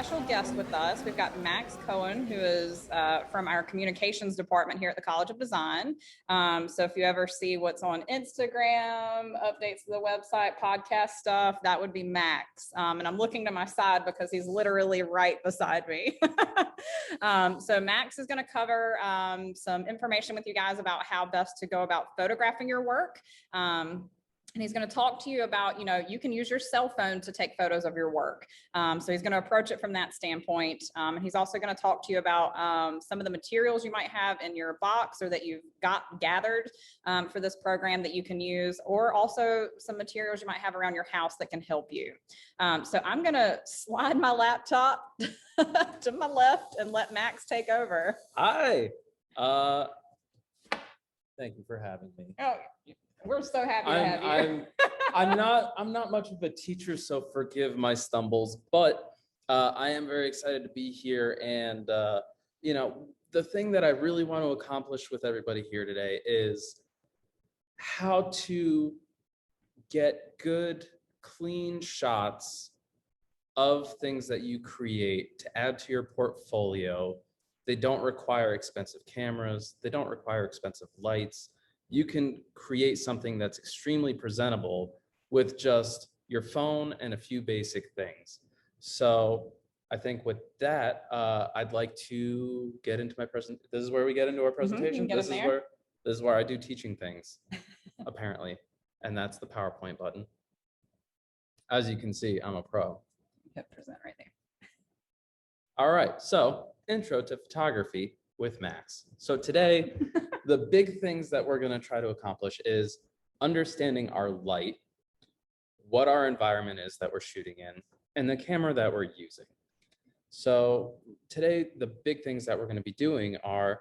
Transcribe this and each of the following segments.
special guest with us. We've got Max Cohen, who is from our communications department here at the College of Design. So if you ever see what's on Instagram, updates to the website, podcast stuff, that would be Max. And I'm looking to my side because he's literally right beside me. So Max is going to cover some information with you guys about how best to go about photographing your work. And he's going to talk to you about, you can use your cell phone to take photos of your work. So he's going to approach it from that standpoint. And he's also going to talk to you about some of the materials you might have in your box or that you've got gathered for this program that you can use, or also some materials you might have around your house that can help you. So I'm going to slide my laptop to my left and let Max take over. Hi. Thank you for having me. Oh, we're so happy to have you. I'm not much of a teacher, so forgive my stumbles, but I am very excited to be here. And the thing that I really want to accomplish with everybody here today is how to get good, clean shots of things that you create to add to your portfolio. They don't require expensive cameras. They don't require expensive lights. You can create something that's extremely presentable with just your phone and a few basic things. So I think with that, I'd like to get into my present. This is where we get into our presentation. This is where I do teaching things, apparently. And that's the PowerPoint button. As you can see, I'm a pro. Hit present right there. All right, so intro to photography with Max. So today, the big things that we're going to try to accomplish is understanding our light, what our environment is that we're shooting in, and the camera that we're using. So today, the big things that we're going to be doing are,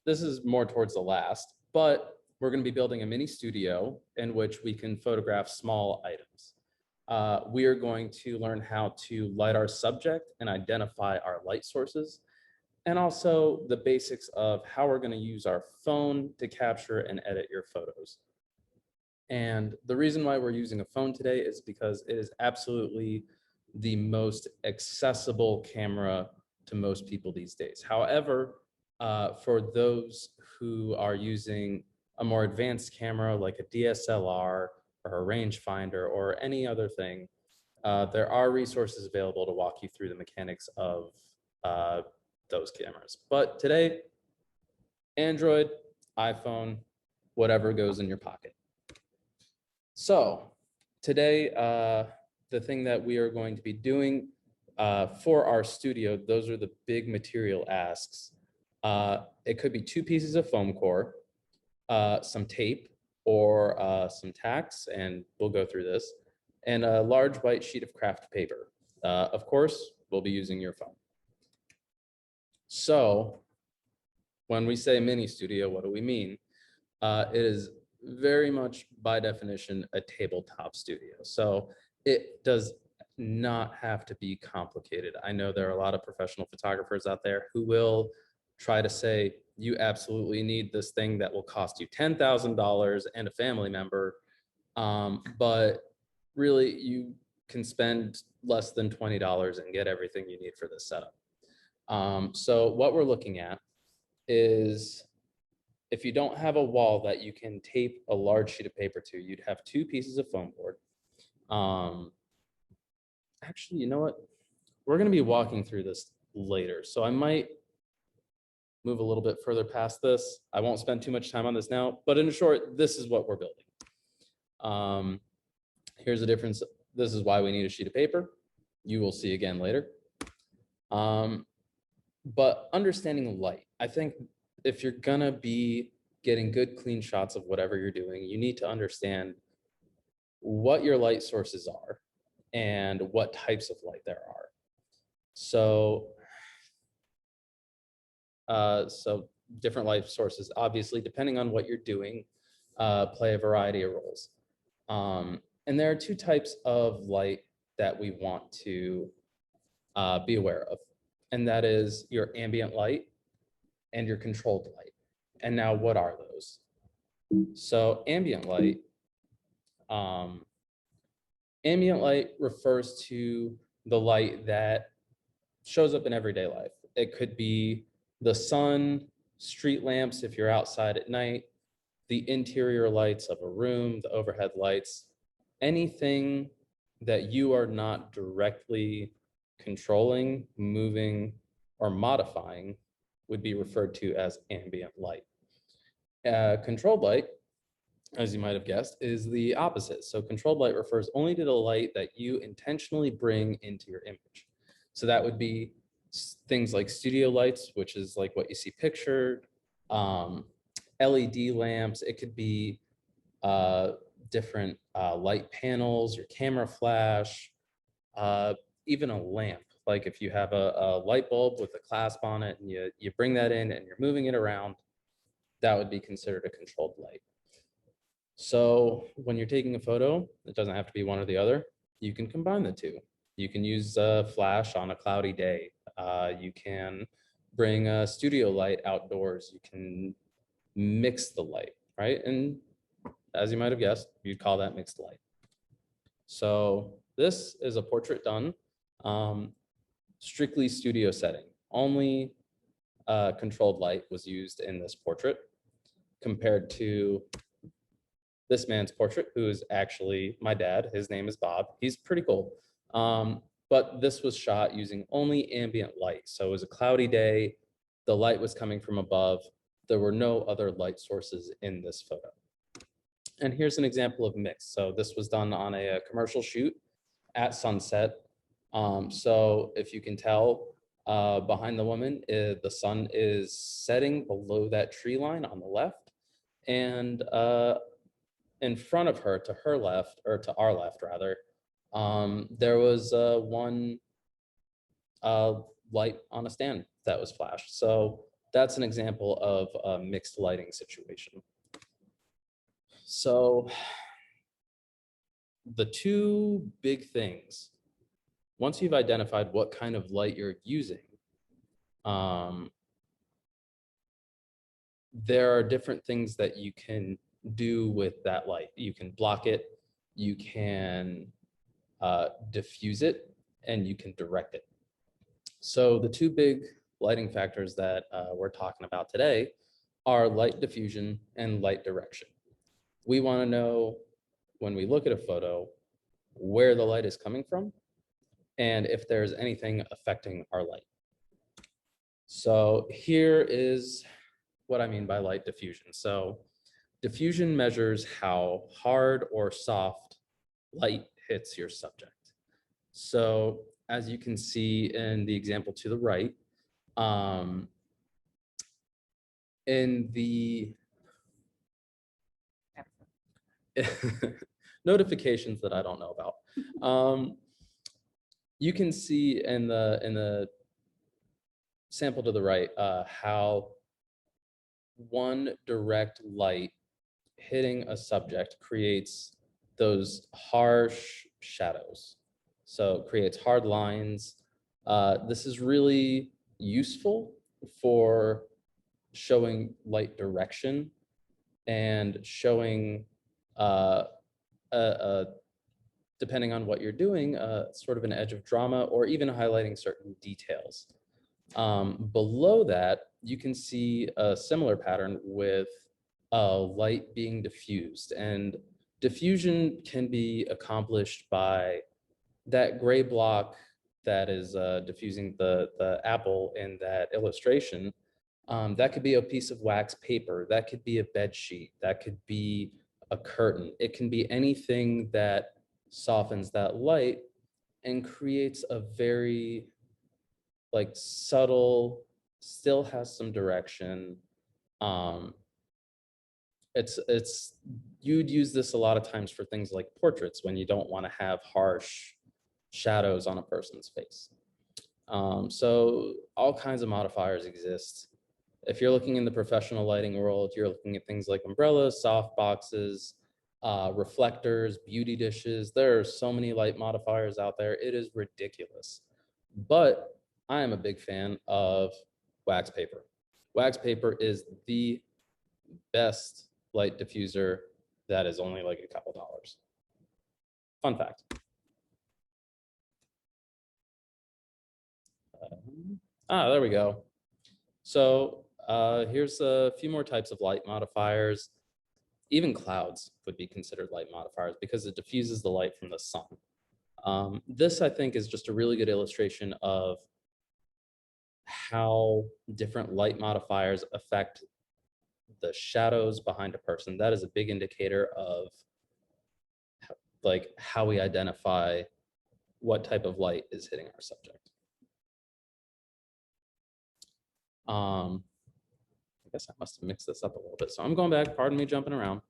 this is more towards the last, but we're going to be building a mini studio in which we can photograph small items. We are going to learn how to light our subject and identify our light sources, and also the basics of how we're going to use our phone to capture and edit your photos. And the reason why we're using a phone today is because it is absolutely the most accessible camera to most people these days. However, for those who are using a more advanced camera like a DSLR or a rangefinder or any other thing, there are resources available to walk you through the mechanics of those cameras. But today, Android, iPhone, whatever goes in your pocket. So today, the thing that we are going to be doing for our studio, those are the big material asks. It could be 2 pieces of foam core, some tape, or some tacks, and we'll go through this, and a large white sheet of craft paper. Of course, we'll be using your phone. So when we say mini studio, what do we mean? It is very much by definition a tabletop studio. So it does not have to be complicated. I know there are a lot of professional photographers out there who will try to say, you absolutely need this thing that will cost you $10,000 and a family member. But really, you can spend less than $20 and get everything you need for this setup. So what we're looking at is, if you don't have a wall that you can tape a large sheet of paper to, you'd have 2 pieces of foam board. Actually, you know what? We're going to be walking through this later, so I might move a little bit further past this. I won't spend too much time on this now, but in short, this is what we're building. Here's the difference. This is why we need a sheet of paper. You will see again later. But understanding light, I think if you're gonna be getting good, clean shots of whatever you're doing, you need to understand what your light sources are and what types of light there are. So different light sources, obviously, depending on what you're doing, play a variety of roles. And there are 2 types of light that we want to be aware of. And that is your ambient light and your controlled light. And now, what are those? So ambient light refers to the light that shows up in everyday life. It could be the sun, street lamps if you're outside at night, the interior lights of a room, the overhead lights, anything that you are not directly controlling, moving, or modifying would be referred to as ambient light. Controlled light, as you might have guessed, is the opposite. So controlled light refers only to the light that you intentionally bring into your image. So that would be things like studio lights, which is like what you see pictured, LED lamps. It could be different light panels, your camera flash, even a lamp. Like if you have a light bulb with a clasp on it and you bring that in and you're moving it around, that would be considered a controlled light. So when you're taking a photo, it doesn't have to be one or the other. You can combine the two. You can use a flash on a cloudy day. You can bring a studio light outdoors. You can mix the light, right? And as you might have guessed, you'd call that mixed light. So this is a portrait done strictly studio setting. Only controlled light was used in this portrait compared to this man's portrait, who is actually my dad. His name is Bob. He's pretty cool. But this was shot using only ambient light. So it was a cloudy day. The light was coming from above. There were no other light sources in this photo. And here's an example of mix. So this was done on a commercial shoot at sunset. So if you can tell, behind the woman, the sun is setting below that tree line on the left. And in front of her, to her left, or to our left rather, there was one light on a stand that was flashed. So that's an example of a mixed lighting situation. So the two big things, once you've identified what kind of light you're using, there are different things that you can do with that light. You can block it, you can diffuse it, and you can direct it. So the two big lighting factors that we're talking about today are light diffusion and light direction. We want to know, when we look at a photo, where the light is coming from and if there's anything affecting our light. So here is what I mean by light diffusion. So diffusion measures how hard or soft light hits your subject. So as you can see in the example to the right, in the notifications that I don't know about, you can see in the sample to the right how one direct light hitting a subject creates those harsh shadows. So it creates hard lines. This is really useful for showing light direction and showing, depending on what you're doing, sort of an edge of drama or even highlighting certain details. Below that, you can see a similar pattern with light being diffused. And diffusion can be accomplished by that gray block that is diffusing the apple in that illustration. That could be a piece of wax paper, that could be a bed sheet, that could be a curtain. It can be anything that softens that light and creates a very like subtle, still has some direction. It's you'd use this a lot of times for things like portraits when you don't want to have harsh shadows on a person's face. So all kinds of modifiers exist. If you're looking in the professional lighting world, you're looking at things like umbrellas, soft boxes, reflectors, beauty dishes. There are so many light modifiers out there. It is ridiculous. But I am a big fan of wax paper. Wax paper is the best light diffuser that is only like a couple dollars. Fun fact. There we go. So here's a few more types of light modifiers. Even clouds would be considered light modifiers because it diffuses the light from the sun. This, I think, is just a really good illustration of how different light modifiers affect the shadows behind a person. That is a big indicator of like how we identify what type of light is hitting our subject. I guess I must have mixed this up a little bit. So I'm going back, pardon me jumping around.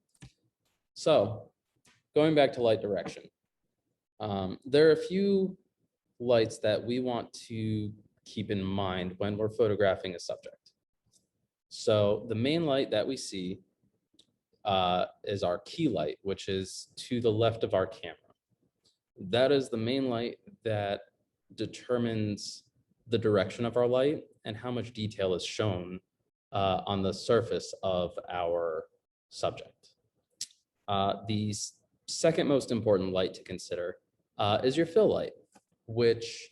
So going back to light direction. There are a few lights that we want to keep in mind when we're photographing a subject. So the main light that we see is our key light, which is to the left of our camera. That is the main light that determines the direction of our light and how much detail is shown on the surface of our subject. The second most important light to consider is your fill light, which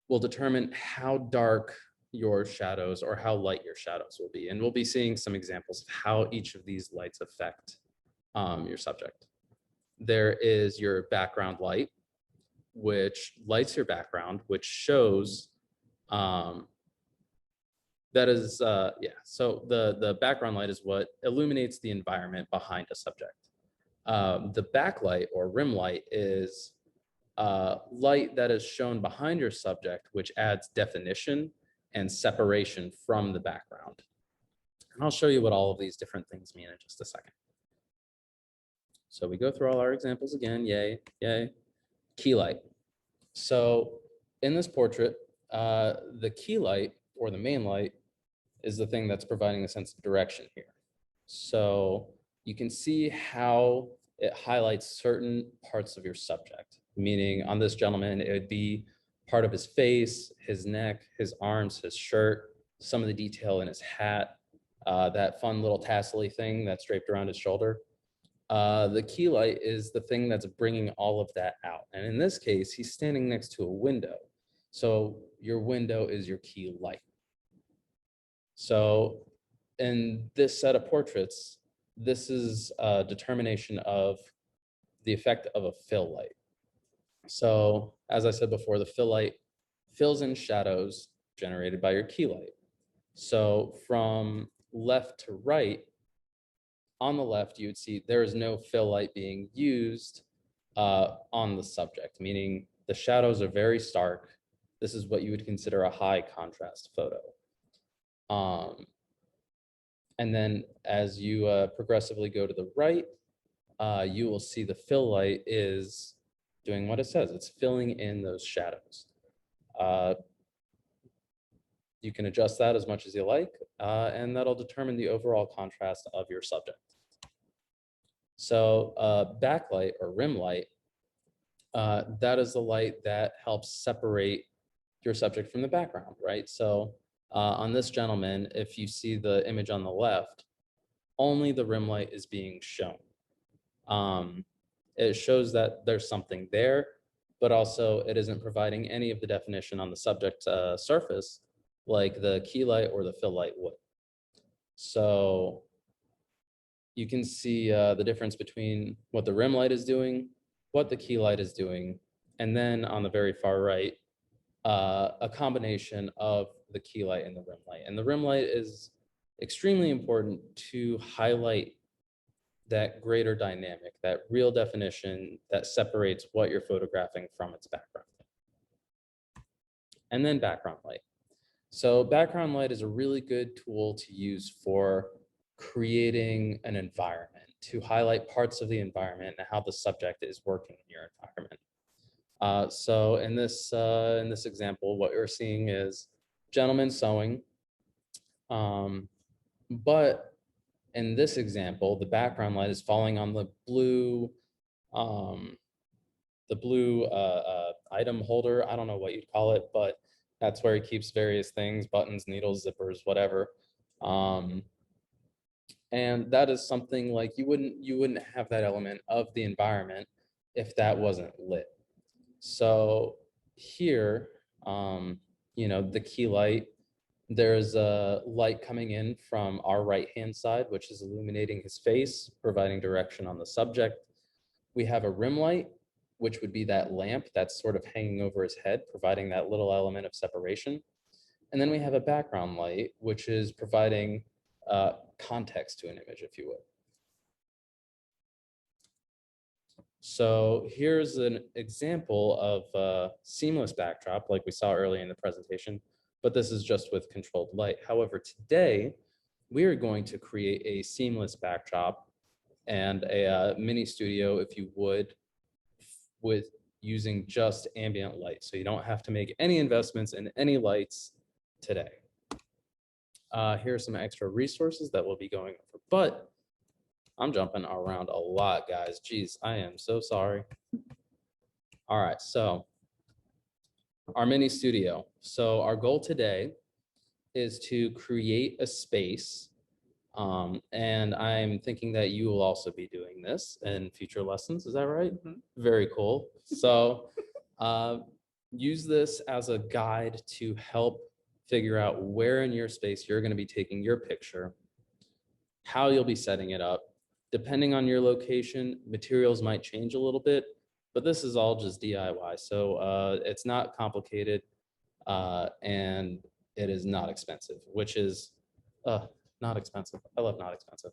will determine how dark your shadows or how light your shadows will be. And we'll be seeing some examples of how each of these lights affect your subject. There is your background light, which lights your background, which shows so the background light is what illuminates the environment behind a subject. The backlight or rim light is light that is shown behind your subject, which adds definition and separation from the background. And I'll show you what all of these different things mean in just a second. So we go through all our examples again, yay, yay. Key light. So in this portrait, the key light or the main light is the thing that's providing a sense of direction here. So you can see how it highlights certain parts of your subject, meaning on this gentleman, it would be part of his face, his neck, his arms, his shirt, some of the detail in his hat, that fun little tassel-y thing that's draped around his shoulder. The key light is the thing that's bringing all of that out. And in this case, he's standing next to a window. So your window is your key light. So in this set of portraits, this is a determination of the effect of a fill light. So as I said before, the fill light fills in shadows generated by your key light. So from left to right, on the left, you would see there is no fill light being used on the subject, meaning the shadows are very stark. This is what you would consider a high contrast photo. And then as you progressively go to the right, you will see the fill light is doing what it says. It's filling in those shadows. You can adjust that as much as you like, and that'll determine the overall contrast of your subject. So backlight or rim light, that is the light that helps separate your subject from the background, right? So on this gentleman, if you see the image on the left, only the rim light is being shown. It shows that there's something there, but also it isn't providing any of the definition on the subject surface like the key light or the fill light would. So you can see the difference between what the rim light is doing, what the key light is doing, and then on the very far right, a combination of the key light and the rim light. And the rim light is extremely important to highlight that greater dynamic, that real definition that separates what you're photographing from its background. And then background light. So background light is a really good tool to use for creating an environment, to highlight parts of the environment and how the subject is working in your environment. So in this example, what we're seeing is gentleman sewing, but in this example, the background light is falling on the blue item holder. I don't know what you'd call it, but that's where he keeps various things, buttons, needles, zippers, whatever. And that is something like you wouldn't have that element of the environment if that wasn't lit. So here, the key light. There's a light coming in from our right-hand side, which is illuminating his face, providing direction on the subject. We have a rim light, which would be that lamp that's sort of hanging over his head, providing that little element of separation. And then we have a background light, which is providing context to an image, if you would. So here's an example of a seamless backdrop like we saw earlier in the presentation, but this is just with controlled light. However, today we are going to create a seamless backdrop and a mini studio, if you would, with using just ambient light. So you don't have to make any investments in any lights today. Here are some extra resources that we'll be going over, but I'm jumping around a lot, guys. Geez, I am so sorry. All right, so our mini studio. So our goal today is to create a space, and I'm thinking that you will also be doing this in future lessons. Is that right? Mm-hmm. Very cool. So use this as a guide to help figure out where in your space you're going to be taking your picture, how you'll be setting it up. Depending on your location, materials might change a little bit, but this is all just DIY. So it's not complicated and it is not expensive, which is not expensive. I love not expensive.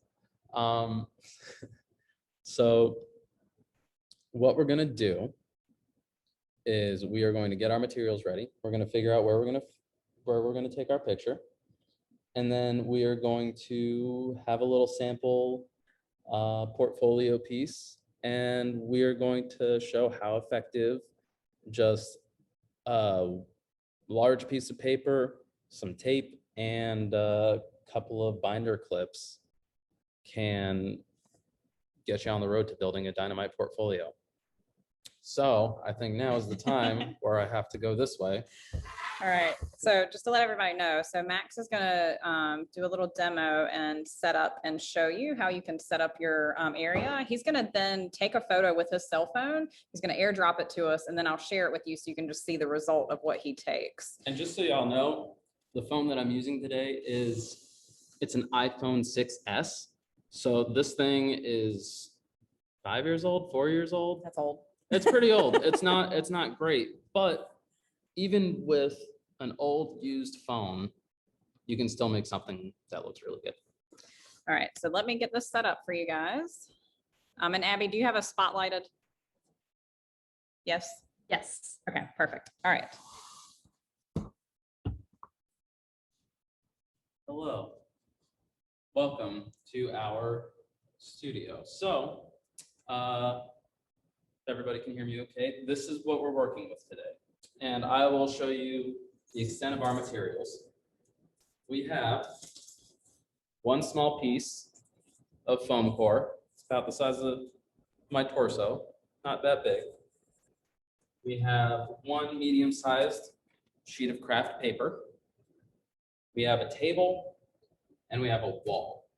So what we're going to do is we are going to get our materials ready. We're going to figure out where we're going to take our picture. And then we are going to have a little sample portfolio piece, and we are going to show how effective just a large piece of paper, some tape, and a couple of binder clips can get you on the road to building a dynamite portfolio. So I think now is the time where I have to go this way. All right, so just to let everybody know, so Max is gonna do a little demo and set up and show you how you can set up your area. He's gonna then take a photo with his cell phone. He's gonna airdrop it to us, and then I'll share it with you so you can just see the result of what he takes. And just so y'all know, the phone that I'm using today it's an iPhone 6S. So this thing is 5 years old, 4 years old. That's old. It's pretty old. It's not great, but even with an old used phone, you can still make something that looks really good. All right, so let me get this set up for you guys. And Abby, do you have a spotlighted? Yes? Yes. Okay, perfect. All right. Hello. Welcome to our studio. So, everybody can hear me okay? This is what we're working with today. And I will show you the extent of our materials. We have one small piece of foam core. It's about the size of my torso, not that big. We have one medium-sized sheet of craft paper. We have a table, and we have a wall.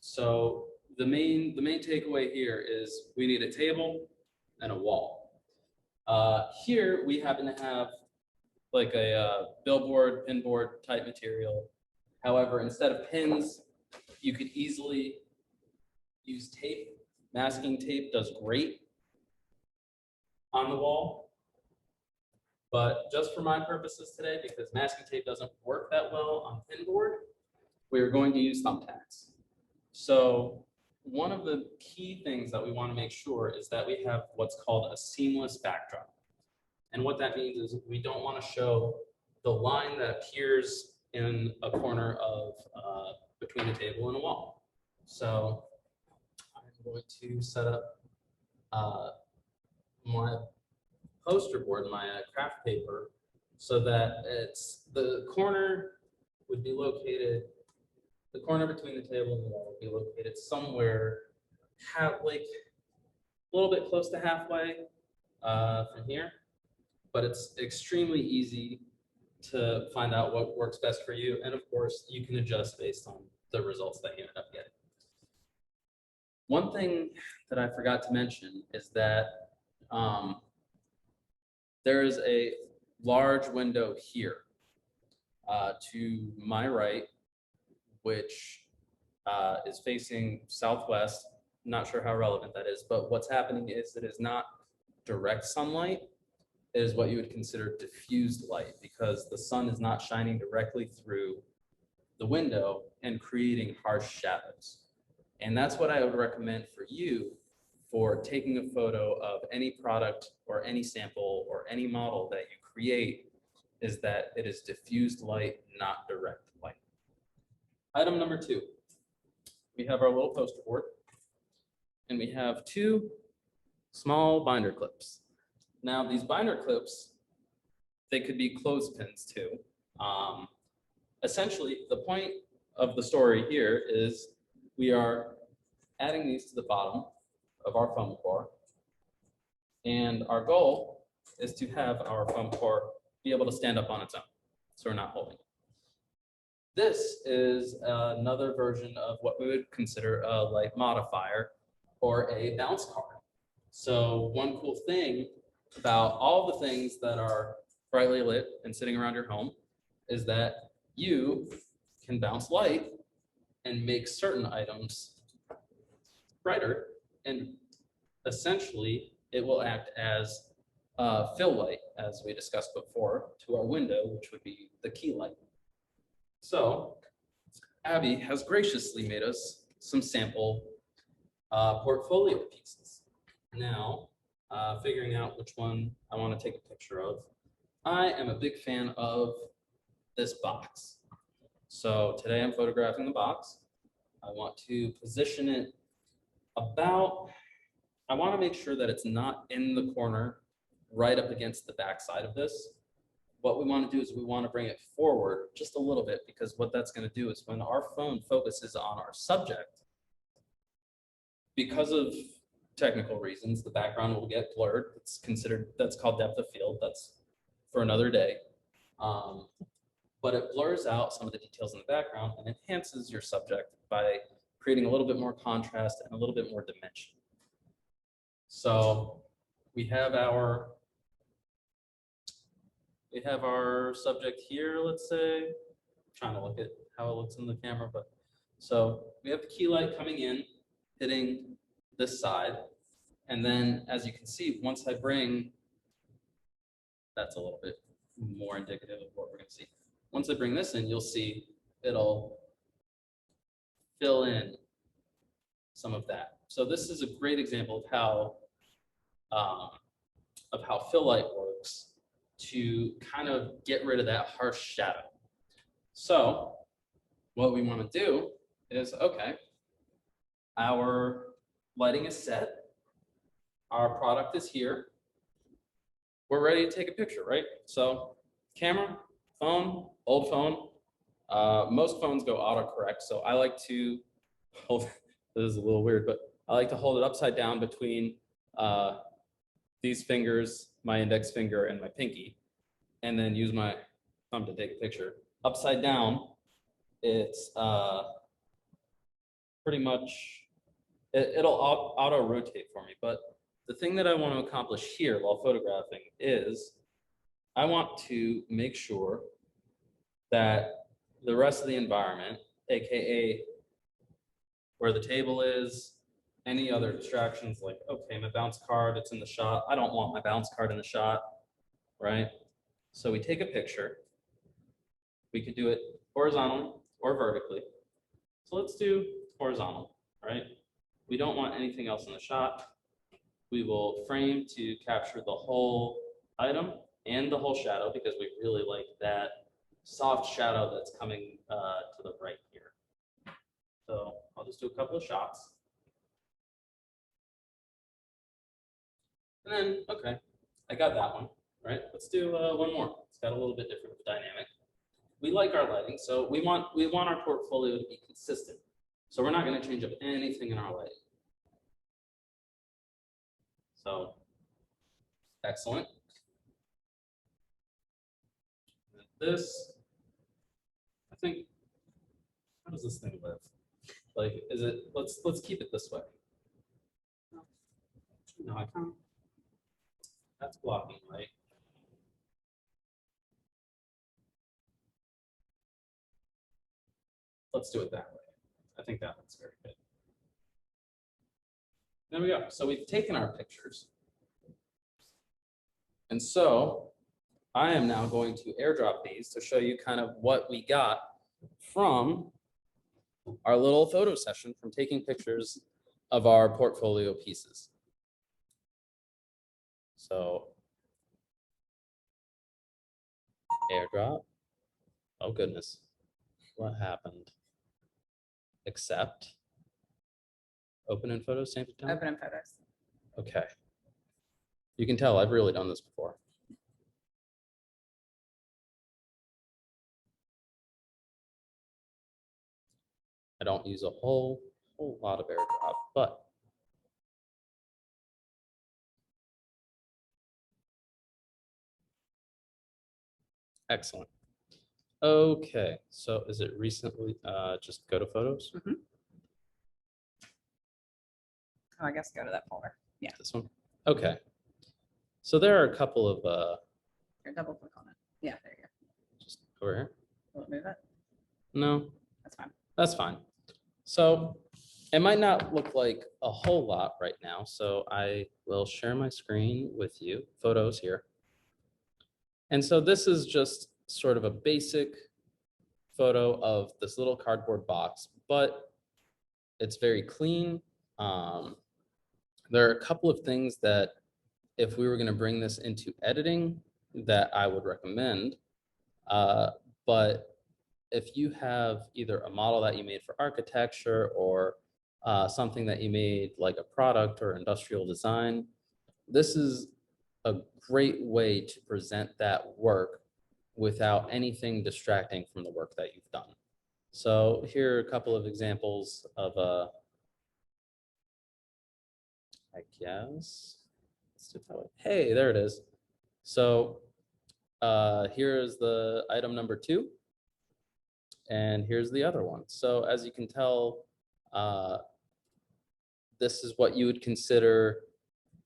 So the main takeaway here is we need a table and a wall. Here we happen to have like a billboard, pinboard type material. However, instead of pins, you could easily use tape. Masking tape does great on the wall. But just for my purposes today, because masking tape doesn't work that well on pinboard, we're going to use thumbtacks. So one of the key things that we want to make sure is that we have what's called a seamless backdrop. And what that means is we don't want to show the line that appears in a corner of between a table and a wall. So I'm going to set up my poster board, my craft paper, so that the corner would be located, the corner between the table and the wall would be located somewhere like a little bit close to halfway from here. But it's extremely easy to find out what works best for you. And of course, you can adjust based on the results that you end up getting. One thing that I forgot to mention is that there is a large window here. to my right, which is facing southwest. Not sure how relevant that is, but what's happening is it is not direct sunlight. It is what you would consider diffused light because the sun is not shining directly through the window and creating harsh shadows. And that's what I would recommend for you for taking a photo of any product or any sample or any model that you create, is that it is diffused light, not direct light. Item number 2, we have our little poster board and we have 2 small binder clips. Now these binder clips, they could be clothespins too. Essentially, the point of the story here is we are adding these to the bottom of our foam core. And our goal is to have our foam core be able to stand up on its own, so we're not holding it. This is another version of what we would consider a light modifier or a bounce card. So one cool thing about all the things that are brightly lit and sitting around your home is that you can bounce light and make certain items brighter, and essentially it will act as fill light, as we discussed before, to our window, which would be the key light. So Abby has graciously made us some sample portfolio pieces. Now, figuring out which one I want to take a picture of, I am a big fan of this box. So today I'm photographing the box. I want to position it about, I want to make sure that it's not in the corner right up against the back side of this. What we want to do is we want to bring it forward just a little bit, because what that's going to do is when our phone focuses on our subject, because of technical reasons, the background will get blurred. It's considered, that's called depth of field. That's for another day. But it blurs out some of the details in the background and enhances your subject by creating a little bit more contrast and a little bit more dimension. So we have our subject here, let's say. I'm trying to look at how it looks in the camera, but so we have the key light coming in, hitting this side. And then as you can see, once I bring, that's a little bit more indicative of what we're going to see. Once I bring this in, you'll see it'll fill in some of that. So this is a great example of how fill light works to kind of get rid of that harsh shadow. So what we want to do is, okay, our lighting is set. Our product is here. We're ready to take a picture, right? So camera, phone, old phone. Most phones go autocorrect, so I like to hold, this is a little weird, but I like to hold it upside down between these fingers, my index finger and my pinky, and then use my thumb to take a picture. Upside down, it's pretty much, it'll auto rotate for me. But the thing that I want to accomplish here while photographing is I want to make sure that the rest of the environment, AKA where the table is, any other distractions like, okay, my bounce card, it's in the shot. I don't want my bounce card in the shot, right? So we take a picture. We could do it horizontally or vertically. So let's do horizontal, right? We don't want anything else in the shot. We will frame to capture the whole item and the whole shadow, because we really like that soft shadow that's coming to the right here. So I'll just do a couple of shots. And then, okay, I got that one, right? Let's do one more. It's got a little bit different of a dynamic. We like our lighting, so we want our portfolio to be consistent. So we're not going to change up anything in our lighting. So, excellent. And this, I think, how does this thing live? Like, is it? Let's keep it this way. No, I can't. That's blocking light. let's do it that way. I think that looks very good. There we go. So we've taken our pictures. And so I am now going to airdrop these to show you kind of what we got from our little photo session from taking pictures of our portfolio pieces. So airdrop. Oh goodness, what happened? Accept. Open in photos, same time? Open in photos. Okay. You can tell I've really done this before. I don't use a whole lot of airdrop, but excellent. Okay, so is it recently, just go to photos? Oh, I guess go to that folder. Yeah. This one? Okay. So there are a couple of, Here, double click on it. Yeah, there you go. just over here. Will it move it? No, That's fine. that's fine. So it might not look like a whole lot right now, so I will share my screen with you, photos here. And so this is just sort of a basic photo of this little cardboard box, but it's very clean. There are a couple of things that if we were going to bring this into editing that I would recommend, but if you have either a model that you made for architecture or something that you made like a product or industrial design, this is a great way to present that work without anything distracting from the work that you've done. So here are a couple of examples of, I guess, let's do it that way. Hey, there it is. So here is the item number 2. And here's the other one. So as you can tell, this is what you would consider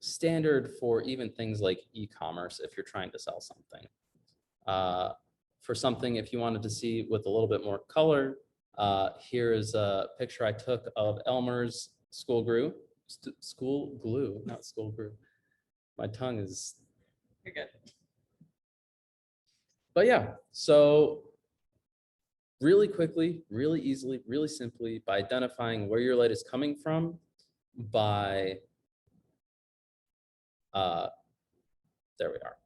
standard for even things like e-commerce if you're trying to sell something. For something, if you wanted to see with a little bit more color, here is a picture I took of Elmer's school glue, not school glue. My tongue is. You're good. But yeah, so really quickly, really easily, really simply, by identifying where your light is coming from, by, there we are.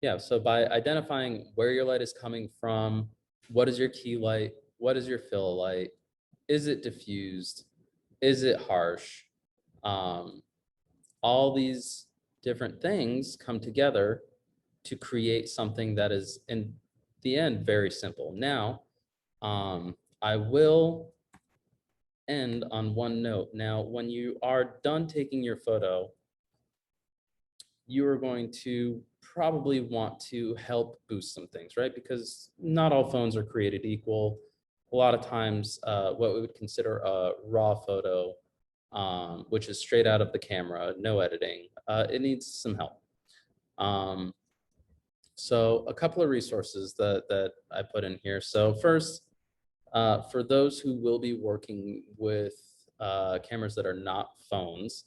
Yeah, so by identifying where your light is coming from, what is your key light, what is your fill light, is it diffused, is it harsh? All these different things come together to create something that is, in the end, very simple. Now, I will end on one note. Now, when you are done taking your photo, you are going to probably want to help boost some things, right? Because not all phones are created equal. A lot of times, what we would consider a raw photo, which is straight out of the camera, no editing, it needs some help. So a couple of resources that I put in here. So first, for those who will be working with cameras that are not phones,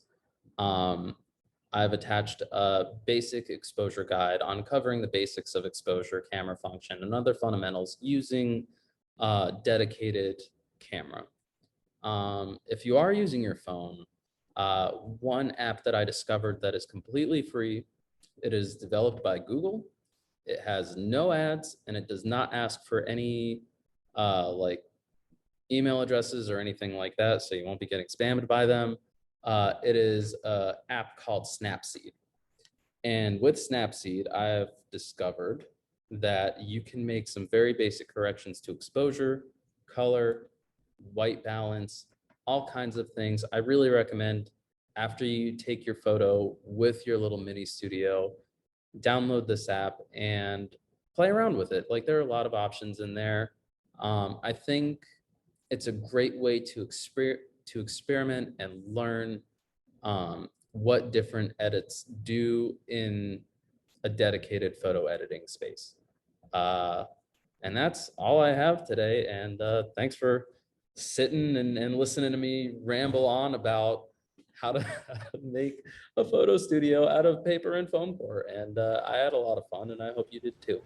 I've attached a basic exposure guide on covering the basics of exposure, camera function, and other fundamentals using a dedicated camera. If you are using your phone, one app that I discovered that is completely free, it is developed by Google. It has no ads and it does not ask for any like email addresses or anything like that, so you won't be getting spammed by them. It is an app called Snapseed. And with Snapseed, I've discovered that you can make some very basic corrections to exposure, color, white balance, all kinds of things. I really recommend after you take your photo with your little mini studio, download this app and play around with it. Like there are a lot of options in there. I think it's a great way to experiment and learn what different edits do in a dedicated photo editing space. And that's all I have today. And thanks for sitting and listening to me ramble on about how to make a photo studio out of paper and foam core. And I had a lot of fun, and I hope you did too.